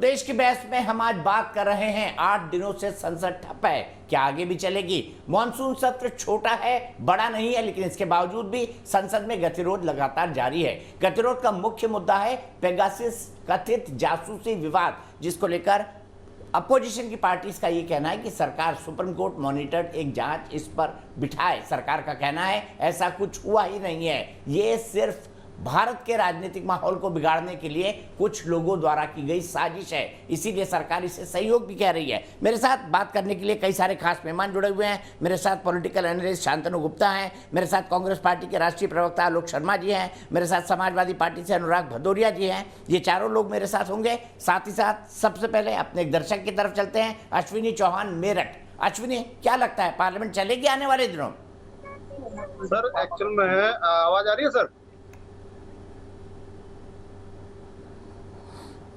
देश की बहस में हम आज बात कर रहे हैं 8 दिनों से संसद ठप है, क्या आगे भी चलेगी? मॉनसून सत्र छोटा है, बड़ा नहीं है, लेकिन इसके बावजूद भी संसद में गतिरोध लगातार जारी है। गतिरोध का मुख्य मुद्दा है पेगासस कथित जासूसी विवाद, जिसको लेकर अपोजिशन की पार्टीज का ये कहना है कि सरकार सुप्रीम कोर्ट मॉनिटर्ड एक जांच इस पर बिठाए। सरकार का कहना है ऐसा कुछ हुआ ही नहीं है, ये सिर्फ भारत के राजनीतिक माहौल को बिगाड़ने के लिए कुछ लोगों द्वारा की गई साजिश है, इसीलिए सरकार इसे सहयोग भी कह रही है। मेरे साथ बात करने के लिए कई सारे खास मेहमान जुड़े हुए हैं। मेरे साथ पॉलिटिकल एनालिस्ट शांतनु गुप्ता हैं, मेरे साथ कांग्रेस पार्टी के राष्ट्रीय प्रवक्ता आलोक शर्मा जी हैं, मेरे साथ समाजवादी पार्टी से अनुराग भदौरिया जी हैं। ये चारों लोग मेरे साथ होंगे। साथ ही साथ सबसे पहले अपने एक दर्शक की तरफ चलते हैं, अश्विनी चौहान मेरठ। अश्विनी, क्या लगता है पार्लियामेंट चलेगी आने वाले दिनों? सर एक्चुअल में आवाज आ रही है सर?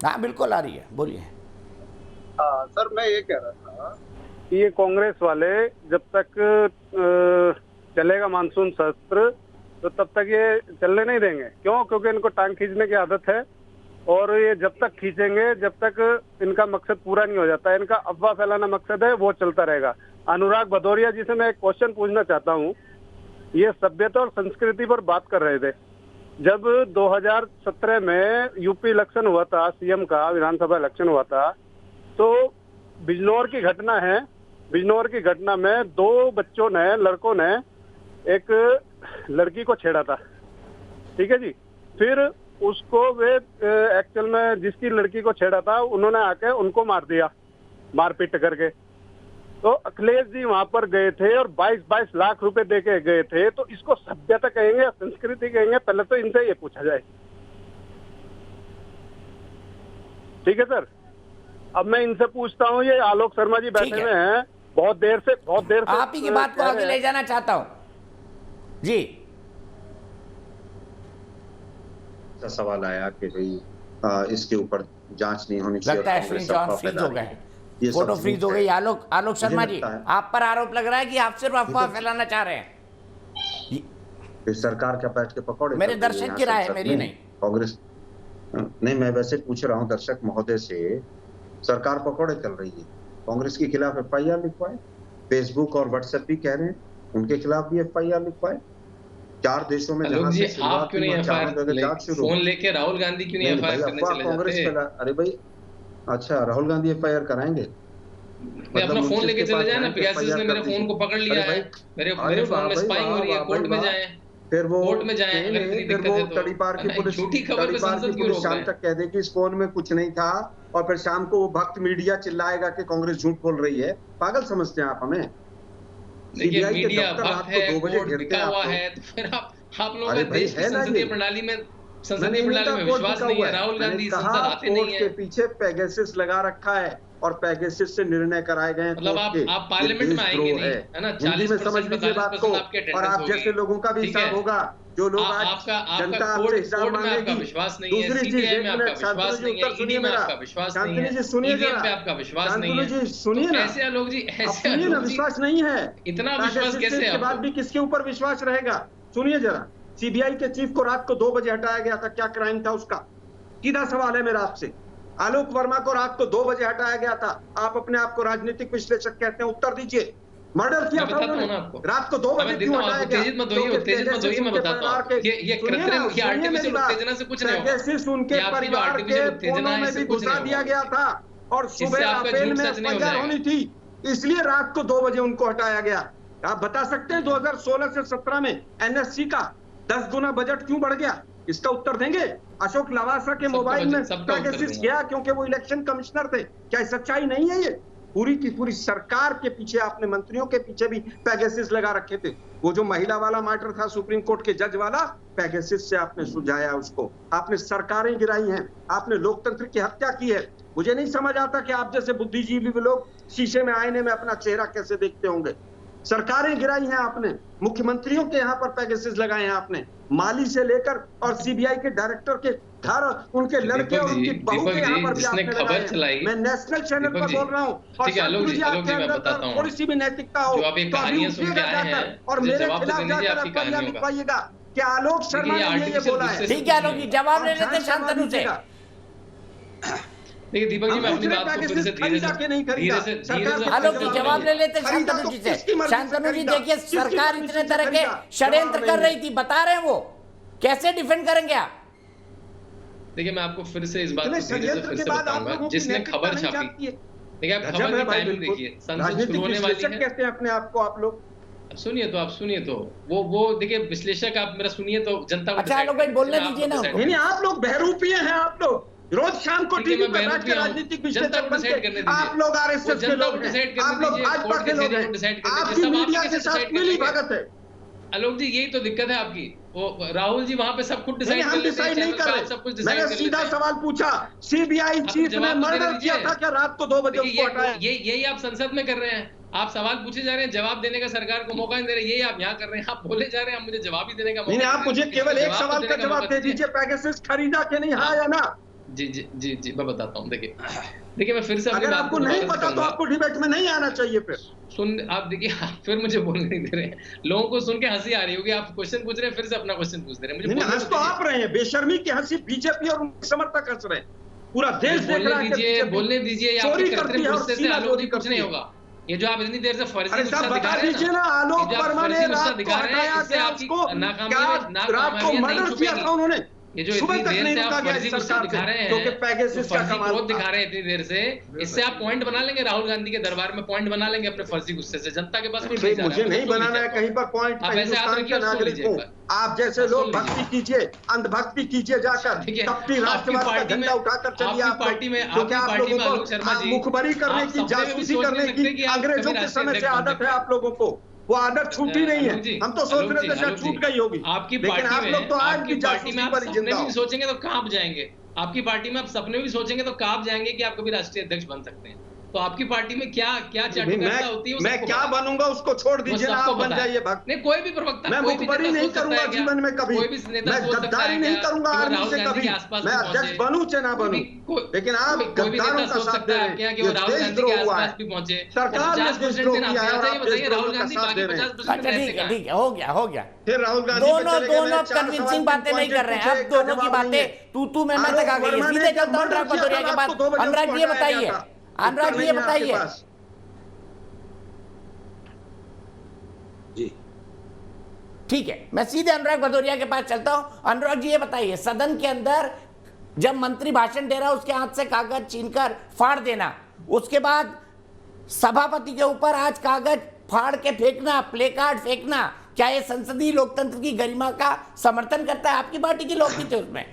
हाँ बिल्कुल आ रही है, बोलिए। हाँ सर, मैं ये कह रहा था कि ये कांग्रेस वाले जब तक चलेगा मानसून सत्र तो तब तक ये चलने नहीं देंगे। क्यों? क्योंकि इनको टांग खींचने की आदत है और ये जब तक खींचेंगे जब तक इनका मकसद पूरा नहीं हो जाता। इनका अफवाह फैलाना मकसद है, वो चलता रहेगा। अनुराग भदौरिया जी से मैं एक क्वेश्चन पूछना चाहता हूँ। ये सभ्यता और संस्कृति पर बात कर रहे थे। जब 2017 में यूपी इलेक्शन हुआ था, सीएम का विधानसभा इलेक्शन हुआ था, तो बिजनौर की घटना है। बिजनौर की घटना में 2 बच्चों ने, लड़कों ने एक लड़की को छेड़ा था, ठीक है जी। फिर उसको वे एक्चुअल में जिसकी लड़की को छेड़ा था उन्होंने आके उनको मार दिया, मारपीट करके। तो अखिलेश जी वहां पर गए थे और 22-22 लाख रुपए देके गए थे। तो इसको सभ्यता कहेंगे या संस्कृति कहेंगे? पहले तो इनसे ये पूछा जाए, ठीक है सर। अब मैं इनसे पूछता हूँ, ये आलोक शर्मा जी बैठे हुए हैं, बहुत देर से आप ही की बात को आगे ले जाना चाहता हूँ जी। सवाल आया कि भाई इसके ऊपर जांच नहीं होनी चाहिए। लगता है अश्विनी चौहान फ्रीज हो गए, फोटो फ्रीज हो गई। आलोक शर्मा जी, आप पर आरोप लग रहा है कि आप सिर्फ अफवाह फैलाना चाह रहे हैं। फिर सरकार क्या बैठ के पकौड़े? मेरे दर्शक की राय है, मेरी नहीं। कांग्रेस नहीं, मैं वैसे पूछ रहा हूँ दर्शक महोदय से, सरकार पकौड़े चल रही है, कांग्रेस के खिलाफ FIR लिखवाए। फेसबुक और व्हाट्सएप भी कह रहे हैं उनके खिलाफ भी FIR लिखवाए। 4 देशों में जहां से आप क्यों नहीं FIR फोन लेके राहुल गांधी क्यों नहीं FIR करने चले जाते? अरे भाई, अच्छा राहुल गांधी FIR कराएंगे? अपना फोन लेके चले जाए ना। पेगासस ने मेरे फोन को पकड़ लिया है, मेरे फोन में स्पाइंग हो रही है, कोर्ट में जाए, फिर वो कोर्ट में जाए। फिर वो तड़ीपार की पुलिस शाम तक कह दे कि इस फोन में कुछ नहीं था, और फिर शाम को वो भक्त मीडिया चिल्लाएगा कि कांग्रेस झूठ बोल रही है। पागल समझते हैं आप हमें? देखिए मीडिया भक्त है, कोर्ट बिका हुआ है, तो फिर आप लोगों का देश की संसदीय प्रणाली में विश्वास नहीं है। राहुल गांधी संसद आते नहीं है। के पीछे पेगासस लगा रखा है और पेगासस से निर्णय कराए गए हैं। मतलब आप पार्लियामेंट में आएंगे नहीं, है ना? 40% समझ बात को, और आप जैसे लोगों का भी हिसाब होगा। जो लोग आज जनता आपसे हिसाब मांगेगी। विश्वास नहीं है, दूसरी चीज, में आपका विश्वास नहीं है, ईडी में आपका विश्वास नहीं है, शांतनु जी सुनिए जरा, पे आपका विश्वास नहीं है। शांतनु जी सुनिए ना, ऐसे लोग जी, ऐसे ना विश्वास नहीं है, इतना विश्वास कैसे है? बाद भी किसके ऊपर विश्वास रहेगा? सुनिए जरा, CBI के चीफ को रात को 2 बजे हटाया गया था, क्या क्राइम था उसका? सीधा सवाल है मेरा आपसे। आलोक वर्मा को रात को 2 बजे हटाया गया था, आप अपने आप को राजनीतिक विश्लेषक कहते हैं, उत्तर दीजिए। मर्डर किया था उन्होंने, रात को 2 बजे क्यों हटाया गया? तेजित मत होइए, मैं बताता हूं। ये कृत्रिम, ये आर्टिफिशियल उत्तेजना से कुछ नहीं होगा। पेगासस उनके परिवार के फोनों में भी घुसा दिया गया था, और सुबह राफेल में FIR होनी थी, इसलिए रात को 2 बजे उनको हटाया गया। आप बता सकते हैं 2016 से 17 में NSC का 10 गुना बजट क्यों बढ़ गया? इसका उत्तर देंगे? अशोक लवासा के मोबाइल में पेगासस गया क्योंकि वो इलेक्शन कमिश्नर थे। क्या सच्चाई नहीं है? ये पूरी की पूरी सरकार के पीछे, आपने मंत्रियों के पीछे भी पेगासस लगा रखे थे। वो जो महिला वाला मैटर था, सुप्रीम कोर्ट के जज वाला, पेगासस से आपने सुलझाया उसको। आपने सरकारें गिराई हैं, आपने लोकतंत्र की हत्या की है। मुझे नहीं समझ आता कि आप जैसे बुद्धिजीवी लोग शीशे में, आईने में अपना चेहरा कैसे देखते होंगे। सरकारें गिराई हैं आपने, मुख्यमंत्रियों के यहाँ पर पेगासस लगाए हैं आपने, माली से लेकर और CBI के डायरेक्टर के घर, उनके लड़के और उनकी बहू के यहाँ पर भी आपने लगाए। मैं नेशनल चैनल पर बोल रहा हूँ, और शांतनु जी आपके अंदर थोड़ी सी भी नैतिकता हो तो अभी उठिएगा जाकर और मेरे खिलाफ जाकर FIR लिखवाइएगा कि आलोक शर्मा ने ये बोला है। ठीक है आलोक जी, जवाब ले लेते हैं शांतनु से। देखिए दीपक जी, मैं अपनी बात को फिर से धीरे से आलोक जी जवाब ले लेते शांतनु जी से। शांतनु जी देखिए, सरकार इतने तरह के षड्यंत्र कर रही थी, बता रहे हैं वो, कैसे डिफेंड करेंगे आप? देखिए मैं आपको फिर से इस बात को धीरे से फिर से बताऊंगा। जिसने खबर छापी, देखिए आप खबर की टाइमिंग देखिए, संसद शुरू होने वाली है। कहते हैं अपने आप को आप लोग, सुनिए तो, आप सुनिए तो, वो देखिए विश्लेषक आप मेरा सुनिए तो, जनता को अच्छा लोग भाई बोलने दीजिए ना। नहीं आप लोग बहरूपीय हैं, आप लोग रोज शाम को टीवी पर बैठ के राजनीतिक विश्लेषक बनते, आप लोग आरएसएस के लोग हैं, आप लोग भाजपा के लोग हैं, आपकी मीडिया के साथ मिली भगत है। आलोक जी यही तो दिक्कत है आपकी, वो राहुल जी वहां पे सब कुछ डिसाइड हम डिसाइड नहीं कर रहे, सब कुछ मैंने सीधा सवाल पूछा, सीबीआई चीफ ने मर्डर किया था क्या रात को 2 बजे उसको हटाया? यही आप संसद में कर रहे हैं, आप सवाल पूछे जा रहे हैं, जवाब देने का सरकार को मौका नहीं दे रहे, यही आप यहाँ कर रहे हैं। आप बोले जा रहे हैं, आप मुझे जवाब ही देने का मौका नहीं, आप मुझे केवल एक सवाल का जवाब दे दीजिए, पेगासस खरीदा कि नहीं, हाँ या ना? जी मैं बताता हूँ। देखिए मैं फिर से अगर आपको नहीं पता तो आपको डिबेट में नहीं आना चाहिए। फिर सुन, आप देखिए फिर मुझे बोलने नहीं दे रहे हैं, लोगों को सुन के हंसी आ रही होगी, आप क्वेश्चन पूछ रहे हैं, फिर से अपना क्वेश्चन पूछ दे रहे हैं। मुझे हंस तो आप रहे हैं, बेशर्मी की हंसी बीजेपी और उनके समर्थक हंस रहे हैं, पूरा देश देख रहा है। बोलने दीजिए, आपके कृत्रिम गुस्से से आलोक जी कुछ नहीं होगा। ये जो आप इतनी देर से फर्जी गुस्सा दिखा रहे हैं ना, आलोक वर्मा ने रात को हटाया गया उसको, रात को मर्डर किया था उन्होंने, ये जो इतनी देर से आप फर्जी गुस्सा दिखा रहे हैं, फर्जी क्रोध दिखा रहे हैं इतनी देर से, इससे आप पॉइंट बना लेंगे राहुल गांधी के दरबार में, पॉइंट बना लेंगे अपने फर्जी गुस्से से। जनता के पास मुझे नहीं बनाना है कहीं पर पॉइंट, आप ऐसे हाथ रखिए, सुन लीजिए। आप जैसे लोग भक्ति कीजिए, अंधभक्ति कीजिए जाकर, कपटी राष्ट्रवाद का झंडा उठाकर चलिए आप पार्टी में, क्योंकि आप लोगों को मुखबरी करने की, जासूसी करने की अंग्रेजों के समय से आदत है आप लोगों को, वो आदत छूटी नहीं है। हम तो सोच रहे थे शायद छूट गई होगी, आपकी लेकिन आप लोग तो आज भी जासूसी पर ही जिंदा हो। सोचेंगे तो कहाँ जाएंगे, आपकी पार्टी में आप सपने भी सोचेंगे तो कहाँ जाएंगे कि आप कभी राष्ट्रीय अध्यक्ष बन सकते हैं। तो आपकी पार्टी में क्या चाटुकारिता होती है, मैं क्या बनूंगा उसको छोड़ दीजिए, आप बन जाइए भक्त। नहीं, कोई भी प्रवक्ता, मैं मुखबरी नहीं करूंगा जीवन में कभी, मैं गद्दारी नहीं करूंगा आर्मी से कभी, मैं अध्यक्ष बनूं चाहे ना बनूं, लेकिन आप गद्दारों का साथ दे रहे हैं, ये देशद्रोह हुआ है, सरकार ने देशद्रोह किया है, आप देशद्रोह का साथ दे रहे हैं। अच्छा ठीक है, हो गया। फिर राहुल गांधी दोनों कन्विंसिंग बातें नहीं कर रहे हैं, अब दोनों की बातें तू मैं तक आ गई है। सीधे चलता हूं अनुराग भदौरिया के पास। अनुराग जी बताइए, अनुराग जी बताइए जी। ठीक है, मैं सीधे अनुराग भदौरिया के पास चलता हूं। अनुराग जी ये बताइए, सदन के अंदर जब मंत्री भाषण दे रहा है उसके हाथ से कागज छीनकर फाड़ देना, उसके बाद सभापति के ऊपर आज कागज फाड़ के फेंकना, प्ले कार्ड फेंकना, क्या ये संसदीय लोकतंत्र की गरिमा का समर्थन करता है? आपकी पार्टी के लोग भी थे उसमें।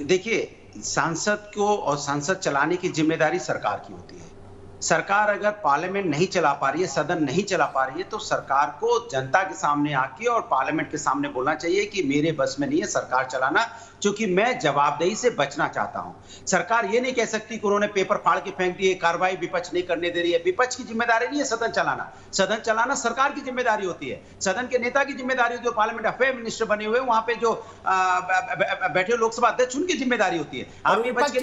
देखिए, सांसद को और सांसद चलाने की जिम्मेदारी सरकार की होती है। सरकार अगर पार्लियामेंट नहीं चला पा रही है, सदन नहीं चला पा रही है, तो सरकार को जनता के सामने आके और पार्लियामेंट के सामने बोलना चाहिए कि मेरे बस में नहीं है सरकार चलाना, क्योंकि मैं जवाबदेही से बचना चाहता हूं। सरकार ये नहीं कह सकती कि उन्होंने पेपर फाड़ के फेंक दिए, कार्रवाई विपक्ष नहीं करने दे रही है। विपक्ष की जिम्मेदारी नहीं है सदन चलाना, सदन चलाना सरकार की जिम्मेदारी होती है, सदन के नेता की जिम्मेदारी होती है। पार्लियामेंट अफेयर मिनिस्टर बने हुए वहां पे जो बैठे लोकसभा अध्यक्ष, उनकी जिम्मेदारी होती है। आप विपक्ष की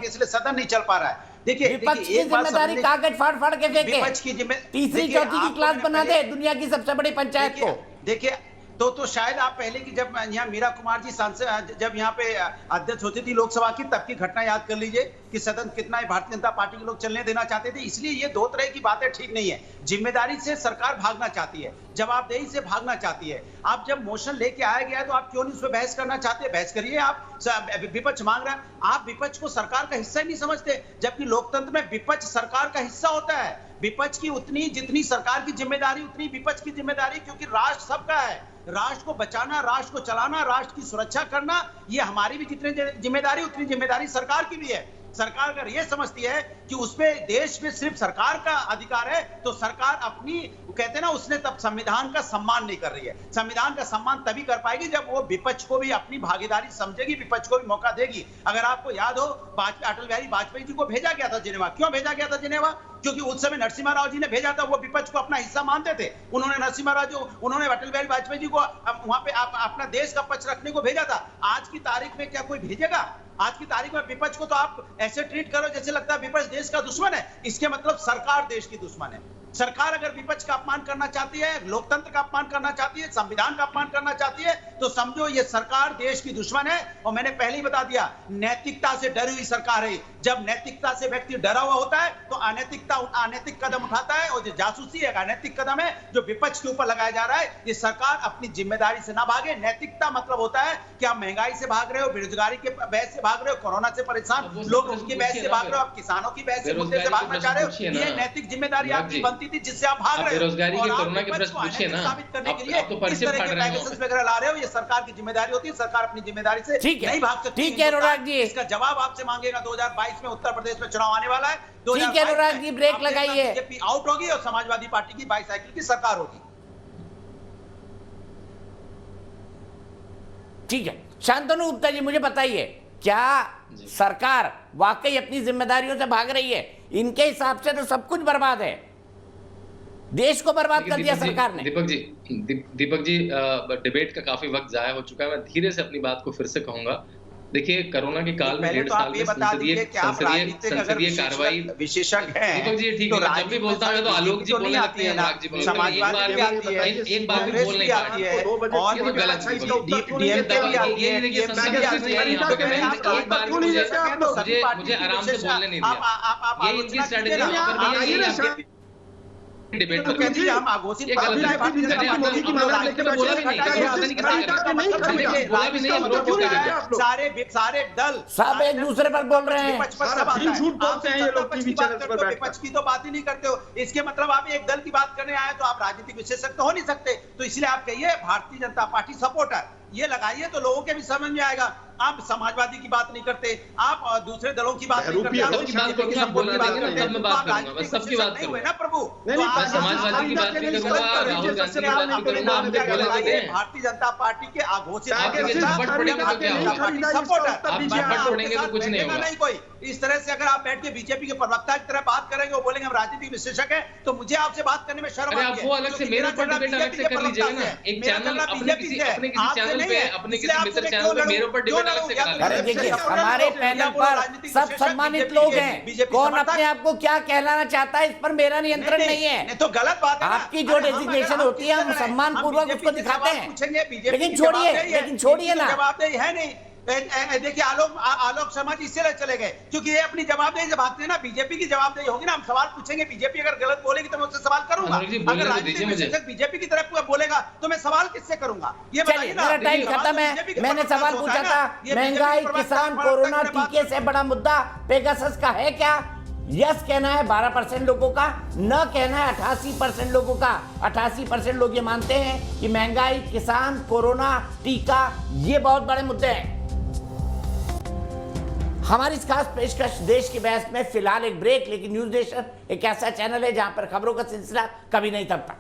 इसलिए सदन नहीं चल पा रहा है। देखिए, विपक्ष की जिम्मेदारी कागज फाड़ के फेंके, तीसरी चौथी की क्लास बना दे दुनिया की सबसे बड़ी पंचायत को। देखिए तो शायद आप पहले की जब यहाँ मीरा कुमार जी सांसद जब यहाँ पे अध्यक्ष होती थी लोकसभा की, तब की घटना याद कर लीजिए कि सदन कितना भारतीय जनता पार्टी के लोग चलने देना चाहते थे। इसलिए ये दो तरह की बातें ठीक नहीं है। जिम्मेदारी से सरकार भागना चाहती है, जवाबदेही से भागना चाहती है। आप जब मोशन लेके आया गया तो आप क्यों नहीं उस पर बहस करना चाहते? बहस करिए। आप विपक्ष मांग रहा है, आप विपक्ष को सरकार का हिस्सा ही नहीं समझते, जबकि लोकतंत्र में विपक्ष सरकार का हिस्सा होता है। विपक्ष की उतनी जितनी सरकार की जिम्मेदारी उतनी विपक्ष की जिम्मेदारी, क्योंकि राष्ट्र सबका है। राष्ट्र को बचाना, राष्ट्र को चलाना, राष्ट्र की सुरक्षा करना, ये हमारी भी जितनी जिम्मेदारी उतनी जिम्मेदारी सरकार की भी है। सरकार अगर ये समझती है कि उसपे देश में सिर्फ सरकार का अधिकार है, तो सरकार अपनी कहते हैं ना, उसने तब संविधान का सम्मान नहीं कर रही है। संविधान का सम्मान तभी कर पाएगी जब वो विपक्ष को भी अपनी भागीदारी समझेगी, विपक्ष को भी मौका देगी। अगर आपको याद हो, अटल बिहारी वाजपेयी जी को भेजा गया था जिनेवा। क्यों भेजा गया था जिनेवा? क्योंकि उस समय नरसिम्हा राव जी ने भेजा था, वो विपक्ष को अपना हिस्सा मानते थे। उन्होंने नरसिम्हा राव जी, उन्होंने अटल बिहारी वाजपेयी जी को वहां पे अपना देश का पक्ष रखने को भेजा था। आज की तारीख में क्या कोई भेजेगा? आज की तारीख में विपक्ष को तो आप ऐसे ट्रीट करो जैसे लगता है विपक्ष देश का दुश्मन है। इसके मतलब सरकार देश की दुश्मन है। सरकार अगर विपक्ष का अपमान करना चाहती है, लोकतंत्र का अपमान करना चाहती है, संविधान का अपमान करना चाहती है, तो समझो ये सरकार देश की दुश्मन है। और मैंने पहले ही बता दिया, नैतिकता से डरी हुई सरकार है। जब नैतिकता से व्यक्ति डरा हुआ होता है तो अनैतिक कदम उठाता है, और जो जासूसी है अनैतिक कदम है जो विपक्ष के ऊपर लगाया जा रहा है। ये सरकार अपनी जिम्मेदारी से ना भागे। नैतिकता मतलब होता है कि आप महंगाई से भाग रहे हो, बेरोजगारी के बहस से भाग रहे हो, कोरोना से परेशान लोग उनकी बहस से भाग रहे हो, आप किसानों की बहस से मुद्दे से भागना चाह रहे हो। ये नैतिक जिम्मेदारी आपकी बनती थी जिससे आप भाग रहे हो। बेरोजगारी के कोरोना के प्रश्न पूछिए ना, साबित करने के लिए आप तो पर्चे फाड़ रहे हो, वगैरह ला रहे हो। ये सरकार की जिम्मेदारी होती है, सरकार अपनी जिम्मेदारी से नहीं भाग सकती। ठीक है अनुराग जी, इसका जवाब आपसे मांगेगा। 2022 में उत्तर प्रदेश में चुनाव आने वाला है। ठीक है अनुराग जी, ब्रेक लगाइए। बीजेपी आउट होगी और समाजवादी पार्टी की बाईसाइकिल की सरकार होगी। ठीक है शांतनु गुप्ता जी, मुझे बताइए, क्या सरकार वाकई अपनी जिम्मेदारियों से भाग रही है? इनके हिसाब से तो सब कुछ बर्बाद है, देश को बर्बाद कर दिया सरकार ने। दीपक जी डिबेट का काफी वक्त जाया हो चुका है। मैं धीरे से अपनी बात को फिर से कहूंगा। देखिए, कोरोना के काल में 1.5 साल में संसदीय कार्रवाई विशेषज्ञ हैं। दीपक जी ठीक है, जब भी बोलता हूं तो आलोक जी बोलने लगते हैं, अनुराग जी बोलने लगते हैं। एक बार भी बोल नहीं पाती है और ये तो गलत है। ये देखिए संसद में नहीं है यहाँ पे। एक बार मुझे आराम से बोलने नहीं दिया। ये इनकी स्ट्रेटेजी यहाँ पर भी है। डिबेट तो कहती है हम आघोषित बोला भी नहीं। सारे दल सब एक दूसरे पर बोल रहे हैं, विपक्ष की तो बात ही नहीं करते हो। इसके मतलब आप एक दल की बात करने आए तो आप राजनीतिक विशेषज्ञ तो हो नहीं सकते। तो इसलिए आप कहिए भारतीय जनता पार्टी सपोर्टर, ये लगाइए तो लोगों के भी समझ में आएगा। आप समाजवादी की बात नहीं करते, आप दूसरे दलों की बात नहीं करते, सबकी बात करूंगा, आप बोल रहे थे ना, तब मैं बात करूंगा, बस सबकी बात करूंगा ना प्रभु। मैं समाजवादी की बात नहीं करूंगा, राहुल गांधी की बात नहीं करूंगा। आप मुझे बोले थे भारतीय जनता पार्टी के आघोषित झपट पड़ेगा तो क्या होगा? आप झपट पड़ेंगे तो कुछ नहीं होगा। नहीं कोई इस तरह से अगर आप बैठ के बीजेपी के प्रवक्ता की तरह बात करेंगे, वो बोलेंगे हम राजनीतिक विशेषज्ञ हैं, तो मुझे आपसे बात करने में शर्म आती है। आप वो अलग से मेरे ऊपर डिबेट अलग से कर लीजिएगा ना। एक चैनल अपने किसी चैनल पे, अपने किसी मित्र चैनल पे मेरे ऊपर डिबेट अलग से करा लीजिए। देखिए, हमारे पैनल पर सब सम्मानित लोग हैं। कौन अपने आप को क्या कहलाना चाहता है, इस पर मेरा नियंत्रण नहीं है। तो गलत बात है। आपकी जो डेजिग्नेशन होती है हम सम्मान पूर्वक उसको दिखाते हैं, लेकिन छोड़िए ना। जवाबदेही है नहीं। देखिए आलोक शर्मा जी इससे चले गए क्योंकि ये अपनी जवाबदेही से भागते हैं ना। बीजेपी की जवाबदेही होगी ना, हम सवाल पूछेंगे। बीजेपी अगर गलत बोलेगी तो मैं उससे सवाल करूंगा। अगर राजनीतिक विशेषज्ञ बीजेपी की तरफ बोलेगा तो मैं सवाल किससे करूंगा? ये बताइए ना। मेरा टाइम खत्म है। मैंने सवाल पूछा था, महंगाई, किसान, कोरोना, टीके से बड़ा मुद्दा पेगासस का है क्या? यस कहना है 12% लोगों का, न कहना है 88% लोगों का। 88% लोग ये मानते हैं कि महंगाई, किसान, कोरोना, टीका ये बहुत बड़े मुद्दे हैं। हमारी इस खास पेशकश देश की बहस में फिलहाल एक ब्रेक, लेकिन न्यूज नेशन एक ऐसा चैनल है जहां पर खबरों का सिलसिला कभी नहीं थमता।